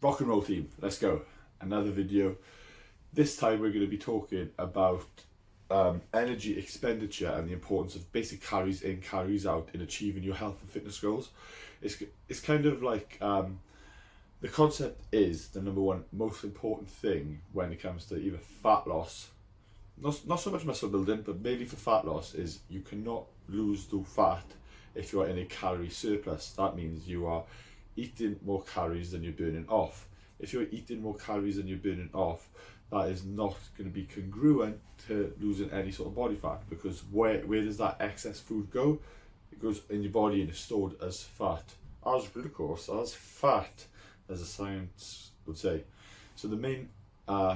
Rock and roll team, let's go. Another video. This time we're going to be talking about energy expenditure and the importance of basic calories in, calories out in achieving your health and fitness goals. It's kind of like the concept is the number one most important thing when it comes to either fat loss, not so much muscle building, but mainly for fat loss, is you cannot lose the fat if you are in a calorie surplus. That means you are eating more calories than you're burning off. If you're eating more calories than you're burning off, that is not going to be congruent to losing any sort of body fat, because where does that excess food go? It goes in your body and is stored as fat, as glucose, as fat, as the science would say. So the main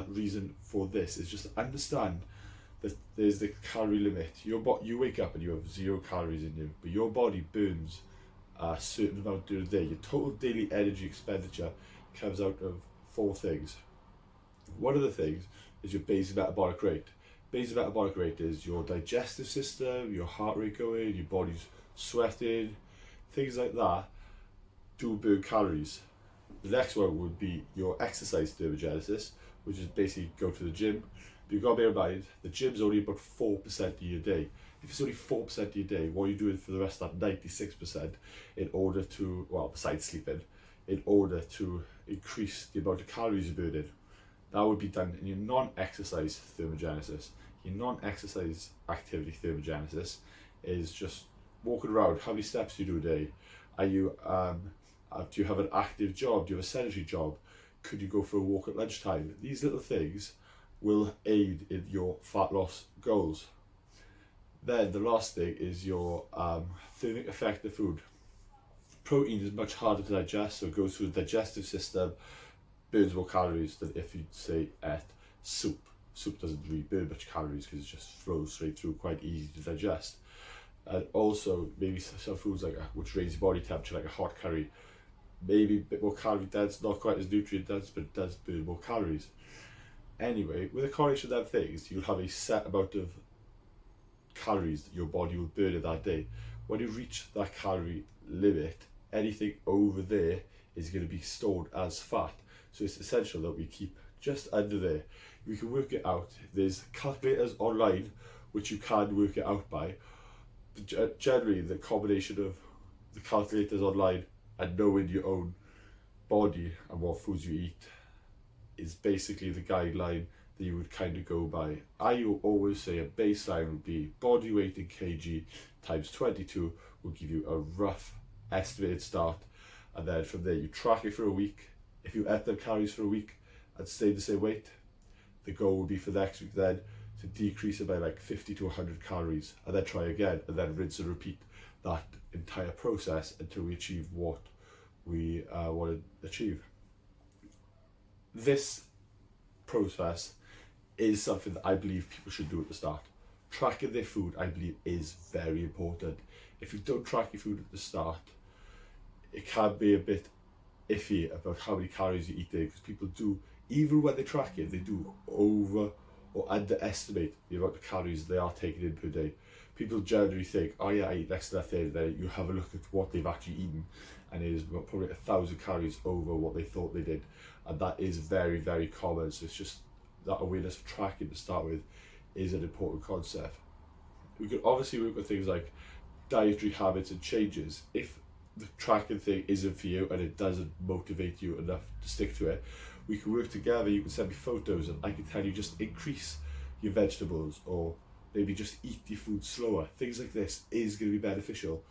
reason for this is just to understand that there's the calorie limit. You wake up and you have 0 calories in you, but your body burns a certain amount during the day. Your total daily energy expenditure comes out of 4 things. One of the things is your basal metabolic rate. Basal metabolic rate is your digestive system, your heart rate going, your body's sweating, things like that do burn calories. The next one would be your exercise thermogenesis, which is basically go to the gym. But you've got to bear in mind, the gym's only about 4% of your day. If it's only 4% of your day, what are you doing for the rest of that 96% in order to, well, besides sleeping, in order to increase the amount of calories you're burning? That would be done in your non-exercise thermogenesis. Your non-exercise activity thermogenesis is just walking around. How many steps do you do a day? Are you do you have an active job? Do you have a sedentary job? Could you go for a walk at lunchtime? These little things will aid in your fat loss goals. Then the last thing is your thermic effect of food. Protein is much harder to digest, so it goes through the digestive system, burns more calories than if you say ate soup. Soup doesn't really burn much calories because it just flows straight through, quite easy to digest. And also maybe some foods like which raise your body temperature, like a hot curry, maybe a bit more calorie dense, not quite as nutrient dense, but it does burn more calories. Anyway, with a combination of them things, you'll have a set amount of calories that your body will burn in that day. When you reach that calorie limit, anything over there is going to be stored as fat. So it's essential that we keep just under there. We can work it out. There's calculators online which you can work it out by. Generally, the combination of the calculators online and knowing your own body and what foods you eat is basically the guideline that you would kind of go by. I always say a baseline would be body weight in kg times 22 will give you a rough estimated start, and then from there you track it for a week. If you ate them calories for a week and stayed the same weight, the goal would be for next week then to decrease it by like 50 to 100 calories, and then try again, and then rinse and repeat that entire process until we achieve what we want to achieve. This process is something that I believe people should do at the start. Tracking their food, I believe, is very important. If you don't track your food at the start, it can be a bit iffy about how many calories you eat there, because people do, even when they track it, they do over or underestimate the amount of calories they are taking in per day. People generally think, oh yeah, I eat next to that thing, then you have a look at what they've actually eaten, and it is probably 1,000 calories over what they thought they did, and that is very, very common. So it's just that awareness of tracking to start with is an important concept. We could obviously work with things like dietary habits and changes. If the tracking thing isn't for you and it doesn't motivate you enough to stick to it, we can work together. You can send me photos and I can tell you just increase your vegetables, or maybe just eat your food slower. Things like this is going to be beneficial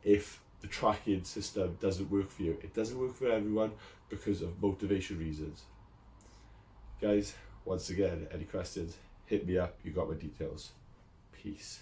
if the tracking system doesn't work for you. It doesn't work for everyone because of motivation reasons. Guys, once again, any questions, hit me up. You got my details. Peace.